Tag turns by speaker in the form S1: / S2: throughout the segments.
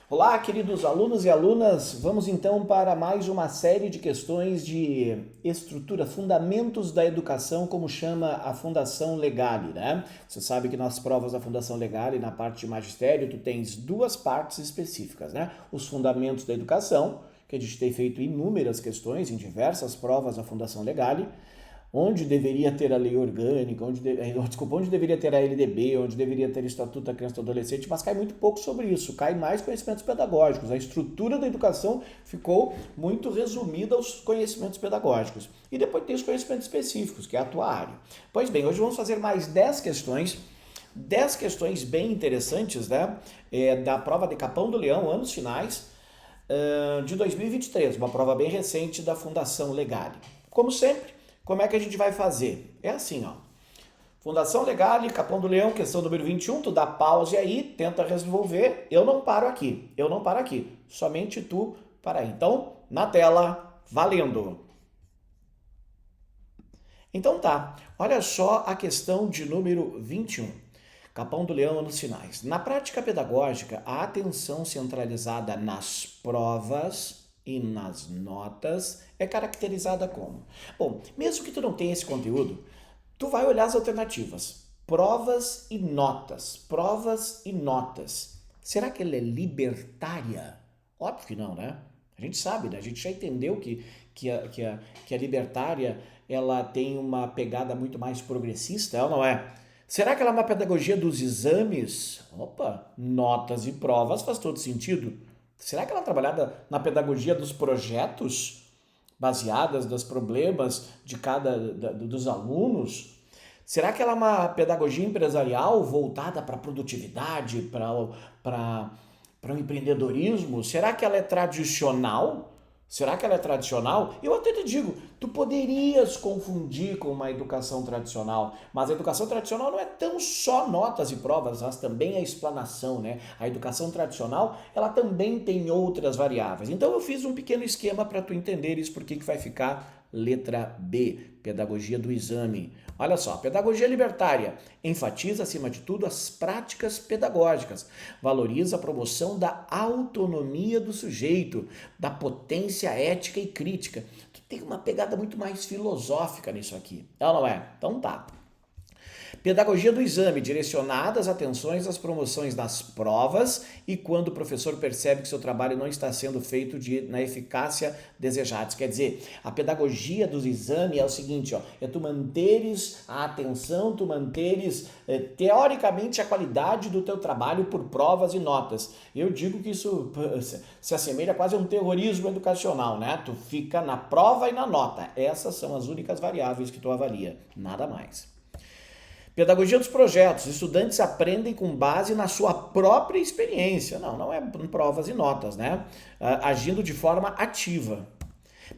S1: Olá, queridos alunos e alunas, vamos então para mais uma série de questões de estrutura, fundamentos da educação, como chama a Fundação Legale, né? Você sabe que nas provas da Fundação Legale, na parte de magistério, tu tens duas partes específicas, né? Os fundamentos da educação, que a gente tem feito inúmeras questões em diversas provas da Fundação Legale, onde deveria ter a lei orgânica, onde deveria ter a LDB, onde deveria ter o Estatuto da Criança e do Adolescente, mas cai muito pouco sobre isso, cai mais conhecimentos pedagógicos. A estrutura da educação ficou muito resumida aos conhecimentos pedagógicos. E depois tem os conhecimentos específicos, que é a tua área. Pois bem, hoje vamos fazer mais 10 questões bem interessantes, né? Da prova de Capão do Leão, anos finais, de 2023, uma prova bem recente da Fundação Legale. Como sempre, como é que a gente vai fazer? É assim, ó. Fundação Legale, Capão do Leão, questão número 21, tu dá pause aí, tenta resolver. Eu não paro aqui. Somente tu para aí. Então, na tela, valendo. Então tá, olha só a questão de número 21. Capão do Leão, anos finais. Na prática pedagógica, a atenção centralizada nas provas e nas notas é caracterizada como? Bom, mesmo que tu não tenha esse conteúdo, tu vai olhar as alternativas. Provas e notas. Provas e notas. Será que ela é libertária? Óbvio que não, né? A gente sabe, né? A gente já entendeu que a libertária ela tem uma pegada muito mais progressista, ela não é? Será que ela é uma pedagogia dos exames? Opa, notas e provas faz todo sentido. Será que ela é trabalhada na pedagogia dos projetos, baseadas nos problemas de dos alunos? Será que ela é uma pedagogia empresarial voltada para a produtividade, para o empreendedorismo? Será que ela é tradicional? Será que ela é tradicional? Eu até te digo, tu poderias confundir com uma educação tradicional, mas a educação tradicional não é tão só notas e provas, mas também a explanação, né? A educação tradicional, ela também tem outras variáveis. Então eu fiz um pequeno esquema para tu entenderes por que vai ficar letra B, pedagogia do exame. Olha só, pedagogia libertária enfatiza, acima de tudo, as práticas pedagógicas, valoriza a promoção da autonomia do sujeito, da potência ética e crítica. Tu tem uma pegada muito mais filosófica nisso aqui, é ou não é? Então tá. Pedagogia do exame, direcionada as atenções às promoções das provas e quando o professor percebe que seu trabalho não está sendo feito na eficácia desejada. Isso quer dizer, a pedagogia do exame é o seguinte, ó, é tu manteres a atenção, tu manteres teoricamente a qualidade do teu trabalho por provas e notas. Eu digo que isso se assemelha quase a um terrorismo educacional, né? Tu fica na prova e na nota. Essas são as únicas variáveis que tu avalia, nada mais. Pedagogia dos projetos. Estudantes aprendem com base na sua própria experiência. Não é em provas e notas, né? Agindo de forma ativa.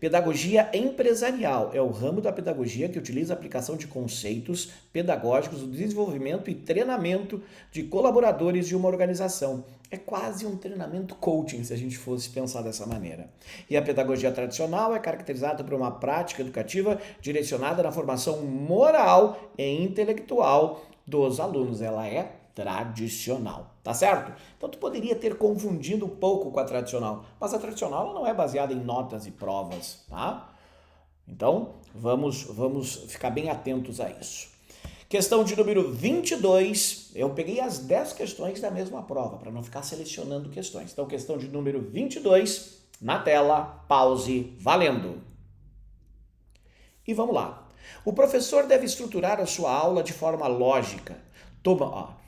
S1: Pedagogia empresarial é o ramo da pedagogia que utiliza a aplicação de conceitos pedagógicos do desenvolvimento e treinamento de colaboradores de uma organização. É quase um treinamento coaching, se a gente fosse pensar dessa maneira. E a pedagogia tradicional é caracterizada por uma prática educativa direcionada na formação moral e intelectual dos alunos. Ela é tradicional, tá certo? Então tu poderia ter confundido um pouco com a tradicional, mas a tradicional ela não é baseada em notas e provas, tá? Então vamos ficar bem atentos a isso. Questão de número 22, eu peguei as 10 questões da mesma prova, para não ficar selecionando questões. Então questão de número 22, na tela, pause, valendo. E vamos lá. O professor deve estruturar a sua aula de forma lógica.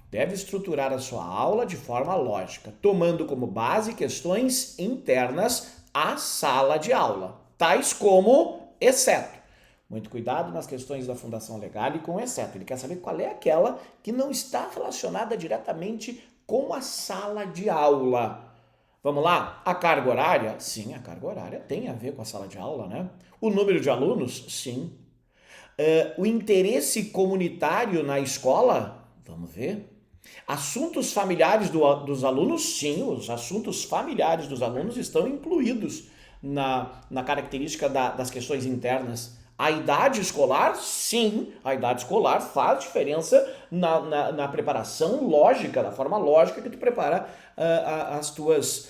S1: Deve estruturar a sua aula de forma lógica, tomando como base questões internas à sala de aula, tais como exceto. Muito cuidado nas questões da Fundação Legale com exceto. Ele quer saber qual é aquela que não está relacionada diretamente com a sala de aula. Vamos lá? A carga horária? Sim, a carga horária tem a ver com a sala de aula, né? O número de alunos? Sim. O interesse comunitário na escola? Vamos ver. Assuntos familiares dos alunos? Sim, os assuntos familiares dos alunos estão incluídos na característica das questões internas. A idade escolar, sim, a idade escolar faz diferença na preparação lógica, da forma lógica que tu prepara as tuas,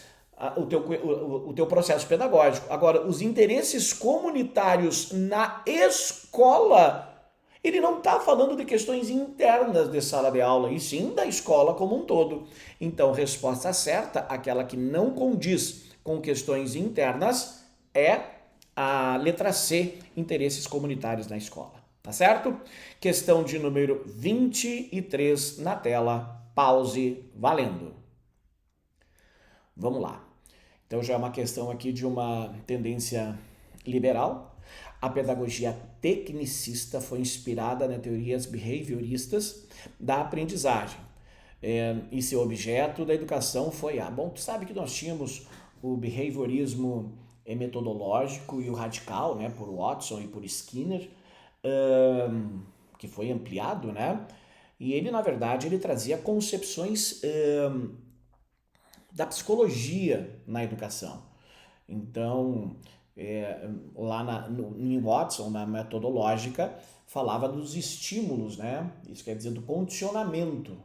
S1: o teu processo pedagógico. Agora, os interesses comunitários na escola, ele não está falando de questões internas de sala de aula, e sim da escola como um todo. Então, resposta certa, aquela que não condiz com questões internas, é a letra C, interesses comunitários na escola. Tá certo? Questão de número 23 na tela. Pause, valendo. Vamos lá. Então já é uma questão aqui de uma tendência liberal. A pedagogia tecnicista foi inspirada nas teorias behavioristas da aprendizagem. E seu objeto da educação foi bom, tu sabe que nós tínhamos o behaviorismo metodológico e o radical, né, por Watson e por Skinner, que foi ampliado, né? E ele, na verdade, ele trazia concepções da psicologia na educação. Então, lá em Watson, na metodológica, falava dos estímulos, né? Isso quer dizer do condicionamento.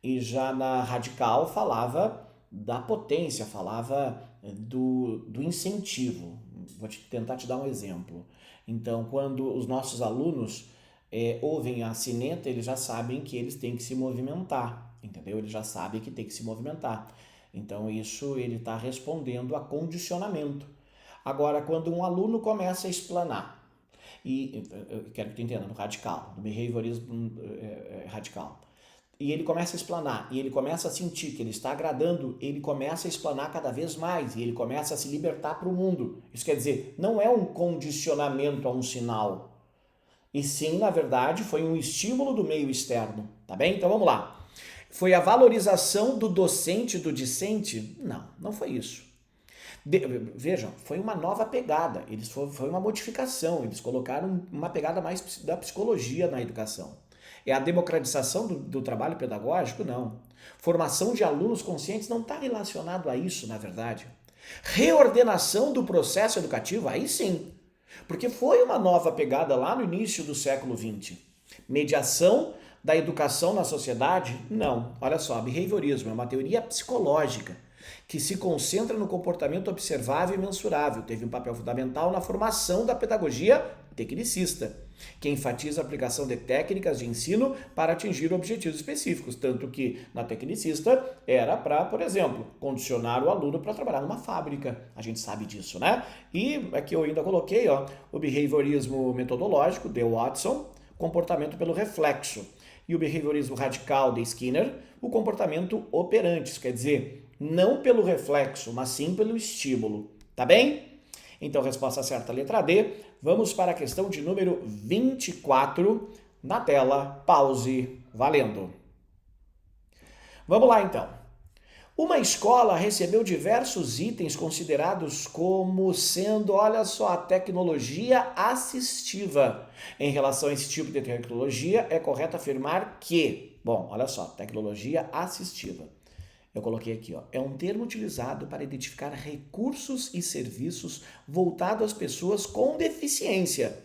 S1: E já na radical falava da potência, falava do incentivo. Vou tentar te dar um exemplo. Então, quando os nossos alunos ouvem a sineta, eles já sabem que eles têm que se movimentar, entendeu? Eles já sabem que tem que se movimentar. Então, isso ele está respondendo a condicionamento. Agora, quando um aluno começa a explanar, e eu quero que tu entenda, no radical, no behaviorismo radical, e ele começa a explanar, e ele começa a sentir que ele está agradando, ele começa a explanar cada vez mais, e ele começa a se libertar para o mundo. Isso quer dizer, não é um condicionamento a um sinal, e sim, na verdade, foi um estímulo do meio externo, tá bem? Então vamos lá. Foi a valorização do docente e do discente? Não, não foi isso. Vejam, foi uma nova pegada, foi uma modificação, eles colocaram uma pegada mais da psicologia na educação. É a democratização do trabalho pedagógico? Não. Formação de alunos conscientes não está relacionado a isso, na verdade. Reordenação do processo educativo? Aí sim. Porque foi uma nova pegada lá no início do século XX. Mediação da educação na sociedade? Não. Olha só, behaviorismo é uma teoria psicológica que se concentra no comportamento observável e mensurável. Teve um papel fundamental na formação da pedagogia tecnicista, que enfatiza a aplicação de técnicas de ensino para atingir objetivos específicos, tanto que na tecnicista era para, por exemplo, condicionar o aluno para trabalhar numa fábrica. A gente sabe disso, né? E aqui eu ainda coloquei o behaviorismo metodológico de Watson, comportamento pelo reflexo, e o behaviorismo radical de Skinner, o comportamento operante, isso quer dizer, não pelo reflexo, mas sim pelo estímulo. Tá bem? Então, resposta certa, letra D. Vamos para a questão de número 24 na tela. Pause, valendo. Vamos lá, então. Uma escola recebeu diversos itens considerados como sendo, olha só, tecnologia assistiva. Em relação a esse tipo de tecnologia, é correto afirmar que, bom, olha só, tecnologia assistiva. Eu coloquei aqui, é um termo utilizado para identificar recursos e serviços voltados às pessoas com deficiência,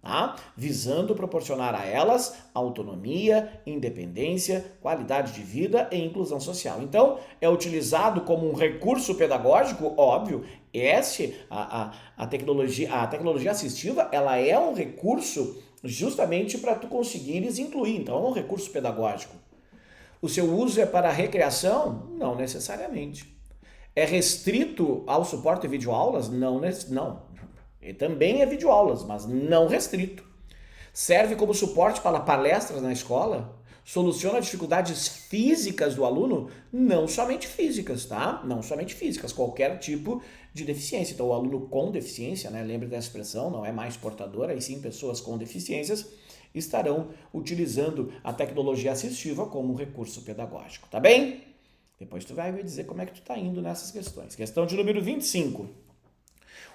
S1: tá? Visando proporcionar a elas autonomia, independência, qualidade de vida e inclusão social. Então, é utilizado como um recurso pedagógico, óbvio. A tecnologia assistiva, ela é um recurso justamente para tu conseguires incluir. Então, é um recurso pedagógico. O seu uso é para recreação? Não necessariamente. É restrito ao suporte de videoaulas? Não. Ele também é videoaulas, mas não restrito. Serve como suporte para palestras na escola? Soluciona dificuldades físicas do aluno? Não somente físicas, tá? Não somente físicas, qualquer tipo de deficiência. Então, o aluno com deficiência, né? Lembre dessa expressão, não é mais portadora, e sim pessoas com deficiências, estarão utilizando a tecnologia assistiva como um recurso pedagógico, tá bem? Depois tu vai me dizer como é que tu tá indo nessas questões. Questão de número 25.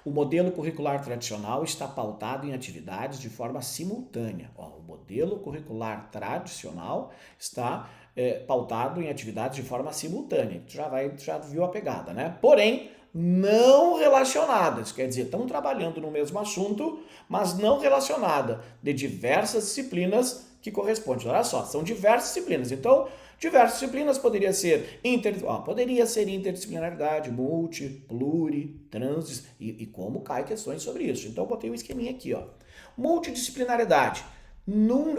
S1: O modelo curricular tradicional está pautado em atividades de forma simultânea. O modelo curricular tradicional está pautado em atividades de forma simultânea. Tu já viu a pegada, né? Porém, não relacionadas. Quer dizer, estão trabalhando no mesmo assunto, mas não relacionada, de diversas disciplinas que correspondem. Olha só, são diversas disciplinas. Então, diversas disciplinas poderia ser interdisciplinaridade, multi, pluri, trans, e como cai questões sobre isso. Então, eu botei um esqueminha aqui, ó. Multidisciplinaridade.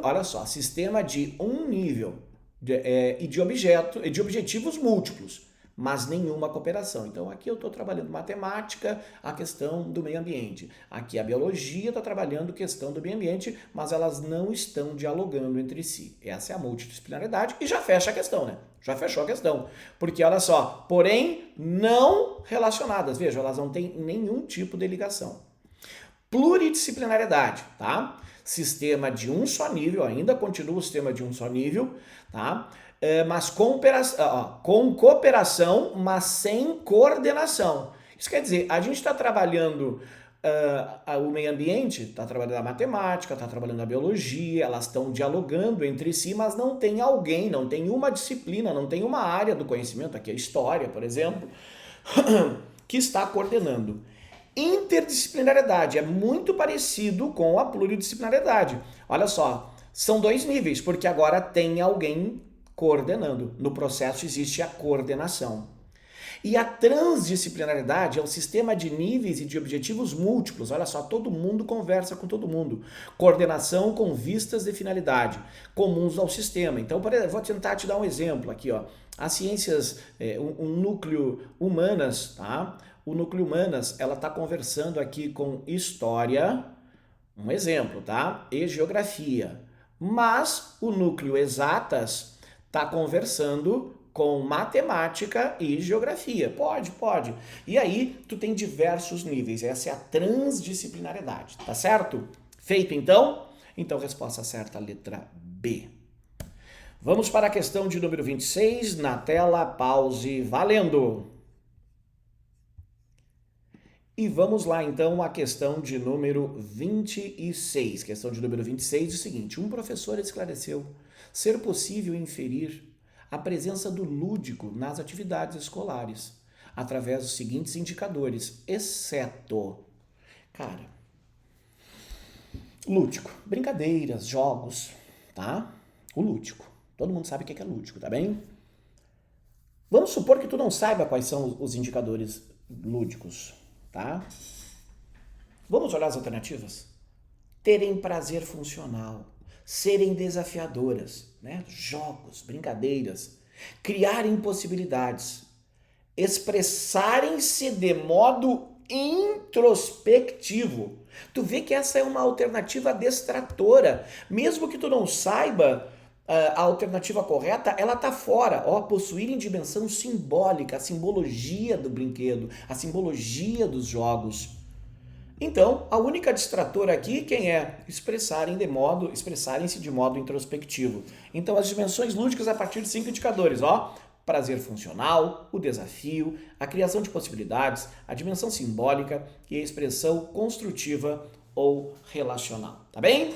S1: Olha só, sistema de um nível e de objetivos múltiplos, mas nenhuma cooperação. Então, aqui eu estou trabalhando matemática, a questão do meio ambiente. Aqui a biologia está trabalhando questão do meio ambiente, mas elas não estão dialogando entre si. Essa é a multidisciplinaridade e já fecha a questão, né? Já fechou a questão. Porque, olha só, porém não relacionadas. Veja, elas não têm nenhum tipo de ligação. Pluridisciplinaridade, tá? Sistema de um só nível, ainda continua o sistema de um só nível, tá? Mas com cooperação, mas sem coordenação. Isso quer dizer, a gente está trabalhando o meio ambiente, está trabalhando a matemática, está trabalhando a biologia, elas estão dialogando entre si, mas não tem alguém, não tem uma disciplina, não tem uma área do conhecimento, aqui a história, por exemplo, que está coordenando. Interdisciplinaridade é muito parecido com a pluridisciplinaridade. Olha só, são dois níveis, porque agora tem alguém coordenando. No processo existe a coordenação. E a transdisciplinaridade é um sistema de níveis e de objetivos múltiplos. Olha só, todo mundo conversa com todo mundo. Coordenação com vistas de finalidade comuns ao sistema. Então, por exemplo, vou tentar te dar um exemplo aqui, ó. As ciências, um núcleo humanas, tá? O núcleo humanas, ela está conversando aqui com história, um exemplo, tá? E geografia. Mas o núcleo exatas está conversando com matemática e geografia. Pode. E aí, tu tem diversos níveis. Essa é a transdisciplinariedade, tá certo? Feito, então? Então, resposta certa, letra B. Vamos para a questão de número 26, na tela, pause, valendo! E vamos lá, então, à questão de número 26. Questão de número 26 é o seguinte: um professor esclareceu ser possível inferir a presença do lúdico nas atividades escolares, através dos seguintes indicadores, exceto... Cara, lúdico, brincadeiras, jogos, tá? O lúdico. Todo mundo sabe o que é lúdico, tá bem? Vamos supor que tu não saiba quais são os indicadores lúdicos, tá? Vamos olhar as alternativas? Terem prazer funcional, serem desafiadoras, né? Jogos, brincadeiras, criarem possibilidades, expressarem-se de modo introspectivo. Tu vê que essa é uma alternativa destratora. Mesmo que tu não saiba a alternativa correta, ela tá fora. Ó, possuírem dimensão simbólica, a simbologia do brinquedo, a simbologia dos jogos. Então, a única distratora aqui, quem é? Expressarem-se de modo introspectivo. Então, as dimensões lúdicas a partir de 5 indicadores, ó. Prazer funcional, o desafio, a criação de possibilidades, a dimensão simbólica e a expressão construtiva ou relacional. Tá bem?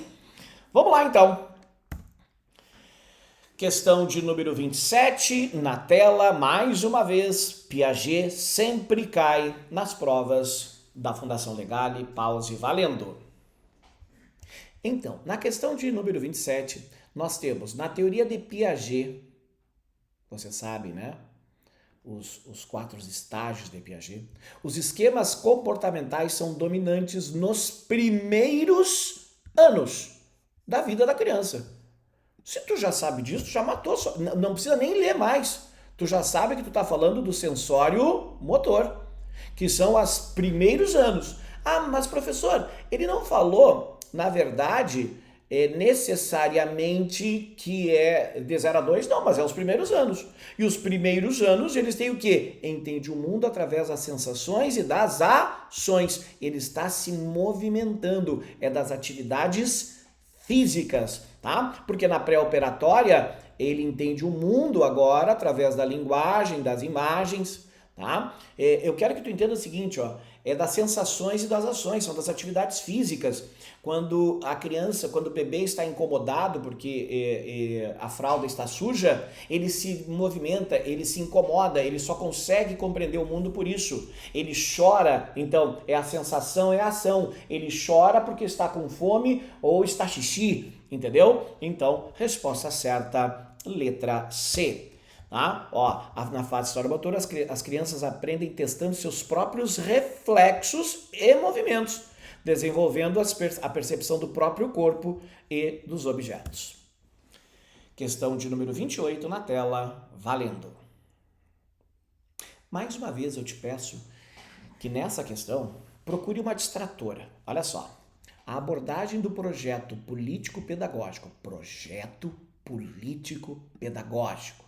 S1: Vamos lá, então. Questão de número 27, na tela, mais uma vez, Piaget sempre cai nas provas da Fundação Legale, pause, valendo. Então, na questão de número 27, nós temos, na teoria de Piaget, você sabe, né? Os 4 estágios de Piaget, os esquemas comportamentais são dominantes nos primeiros anos da vida da criança. Se tu já sabe disso, tu já matou, não precisa nem ler mais. Tu já sabe que tu está falando do sensório motor, que são os primeiros anos. Ah, mas professor, ele não falou, na verdade, necessariamente que é de 0 a 2, não, mas é os primeiros anos. E os primeiros anos, eles têm o quê? Entende o mundo através das sensações e das ações. Ele está se movimentando, é das atividades físicas, tá? Porque na pré-operatória, ele entende o mundo agora através da linguagem, das imagens, tá? Eu quero que tu entenda o seguinte, ó, é das sensações e das ações, são das atividades físicas. Quando a criança, quando o bebê está incomodado porque a fralda está suja, ele se movimenta, ele se incomoda, ele só consegue compreender o mundo por isso. Ele chora, então é a sensação, é a ação. Ele chora porque está com fome ou está xixi, entendeu? Então, resposta certa, letra C. Tá? Ó, na fase história-motora, as crianças aprendem testando seus próprios reflexos e movimentos, desenvolvendo a percepção do próprio corpo e dos objetos. Questão de número 28 na tela, valendo. Mais uma vez eu te peço que nessa questão procure uma distratora. Olha só, a abordagem do projeto político-pedagógico. Projeto político-pedagógico.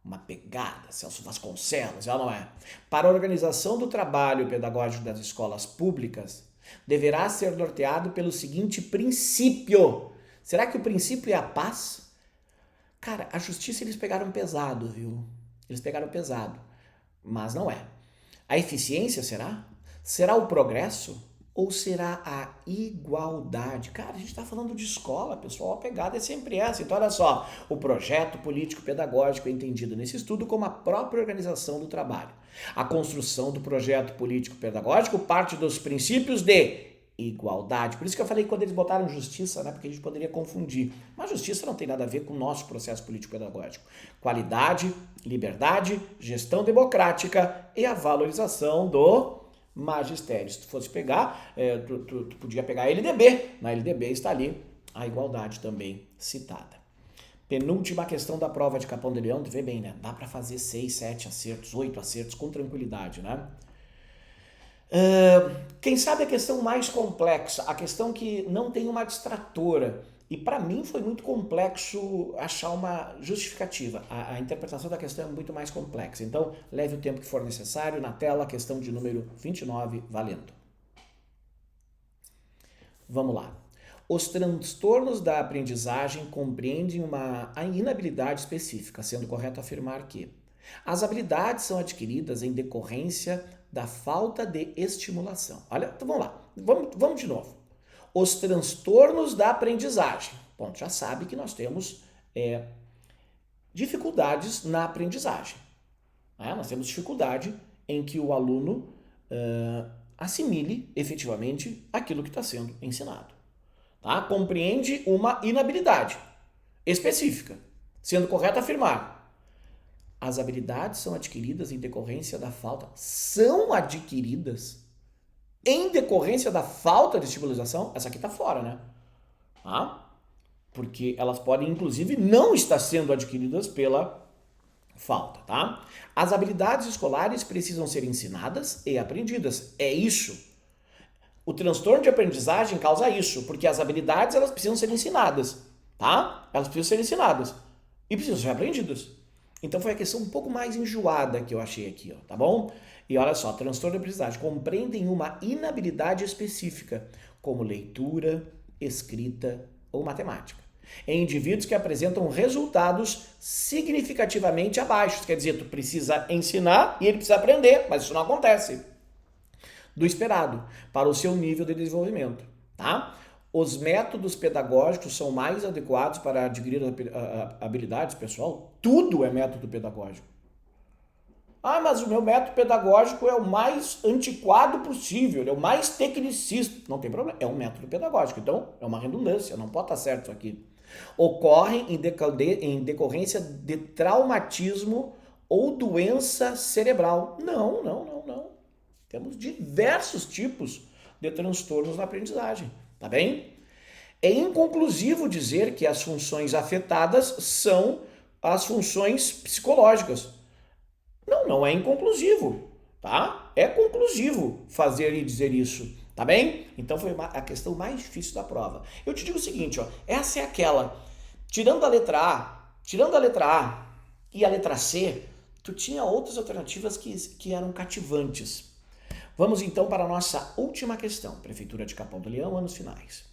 S1: Uma pegada, Celso Vasconcelos, ela não é? Para a organização do trabalho pedagógico das escolas públicas, deverá ser norteado pelo seguinte princípio. Será que o princípio é a paz? Cara, a justiça eles pegaram pesado, viu? Eles pegaram pesado, mas não é. A eficiência será? Será o progresso? Ou será a igualdade? Cara, a gente está falando de escola, pessoal, a pegada é sempre essa. Então, olha só, o projeto político-pedagógico é entendido nesse estudo como a própria organização do trabalho. A construção do projeto político-pedagógico parte dos princípios de igualdade. Por isso que eu falei que quando eles botaram justiça, né, porque a gente poderia confundir. Mas justiça não tem nada a ver com o nosso processo político-pedagógico. Qualidade, liberdade, gestão democrática e a valorização do magistério. Se tu fosse pegar, tu podia pegar a LDB. Na LDB está ali a igualdade também citada. Penúltima questão da prova de Capão do Leão, tu vê bem, né? Dá para fazer 6, 7 acertos, 8 acertos com tranquilidade, né? Quem sabe a questão mais complexa, a questão que não tem uma distratora. E para mim foi muito complexo achar uma justificativa. A interpretação da questão é muito mais complexa. Então, leve o tempo que for necessário. Na tela, a questão de número 29, valendo. Vamos lá. Os transtornos da aprendizagem compreendem uma inabilidade específica, sendo correto afirmar que as habilidades são adquiridas em decorrência da falta de estimulação. Olha, então vamos lá. Vamos de novo. Os transtornos da aprendizagem. Bom, já sabe que nós temos dificuldades na aprendizagem. Né? Nós temos dificuldade em que o aluno assimile efetivamente aquilo que está sendo ensinado. Tá? Compreende uma inabilidade específica, sendo correto afirmar. As habilidades são adquiridas em decorrência da falta. São adquiridas em decorrência da falta de estimulação? Essa aqui está fora, né? Tá? Porque elas podem, inclusive, não estar sendo adquiridas pela falta, tá? As habilidades escolares precisam ser ensinadas e aprendidas. É isso. O transtorno de aprendizagem causa isso, porque as habilidades elas precisam ser ensinadas, tá? Elas precisam ser ensinadas e precisam ser aprendidas. Então foi a questão um pouco mais enjoada que eu achei aqui, ó, tá bom? E olha só, transtorno de aprendizagem compreendem uma inabilidade específica, como leitura, escrita ou matemática, em indivíduos que apresentam resultados significativamente abaixo. Quer dizer, tu precisa ensinar e ele precisa aprender, mas isso não acontece do esperado para o seu nível de desenvolvimento, tá? Os métodos pedagógicos são mais adequados para adquirir habilidades, pessoal? Tudo é método pedagógico. Ah, mas o meu método pedagógico é o mais antiquado possível, é o mais tecnicista. Não tem problema, é um método pedagógico, então é uma redundância, não pode estar certo isso aqui. Ocorrem em decorrência de traumatismo ou doença cerebral. Não. Temos diversos tipos de transtornos na aprendizagem, tá bem? É inconclusivo dizer que as funções afetadas são as funções psicológicas. Não é inconclusivo, tá? É conclusivo fazer e dizer isso, tá bem? Então foi a questão mais difícil da prova. Eu te digo o seguinte, ó, essa é aquela, tirando a letra A e a letra C, tu tinha outras alternativas que eram cativantes. Vamos então para a nossa última questão, Prefeitura de Capão do Leão, anos finais.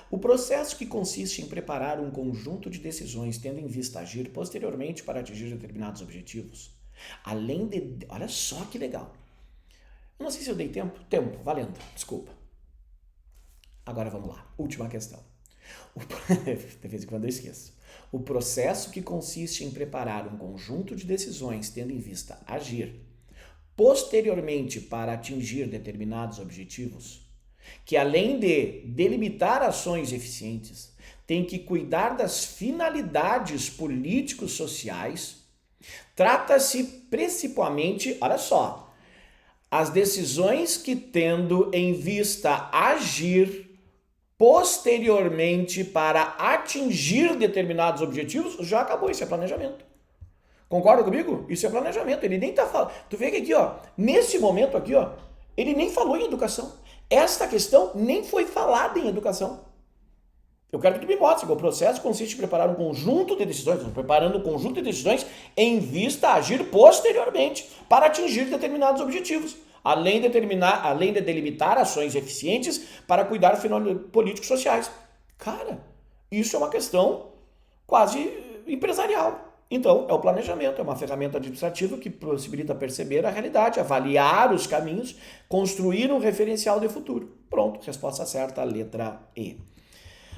S1: O processo que consiste em preparar um conjunto de decisões tendo em vista agir posteriormente para atingir determinados objetivos Além de... Olha só que legal. Eu não sei se eu dei tempo. Tempo, valendo, desculpa. Agora vamos lá. Última questão. De vez em quando eu esqueço. O processo que consiste em preparar um conjunto de decisões tendo em vista agir posteriormente para atingir determinados objetivos, que além de delimitar ações eficientes, tem que cuidar das finalidades políticos sociais, trata-se principalmente, olha só, as decisões que tendo em vista agir posteriormente para atingir determinados objetivos, já acabou, isso é planejamento. Concorda comigo? Isso é planejamento. Ele nem tá falando. Tu vê que aqui, ó, nesse momento aqui, ó, ele nem falou em educação. Esta questão nem foi falada em educação. Eu quero que tu me mostre que o processo consiste em preparar um conjunto de decisões, preparando um conjunto de decisões em vista a agir posteriormente para atingir determinados objetivos, além de delimitar ações eficientes para cuidar de finalidades políticos sociais. Cara, isso é uma questão quase empresarial. Então, é o planejamento, é uma ferramenta administrativa que possibilita perceber a realidade, avaliar os caminhos, construir um referencial de futuro. Pronto, resposta certa, letra E.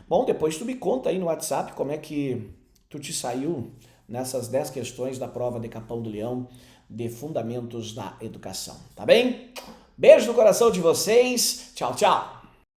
S1: Bom, depois tu me conta aí no WhatsApp como é que tu te saiu nessas 10 questões da prova de Capão do Leão de Fundamentos da Educação, tá bem? Beijo no coração de vocês, tchau, tchau!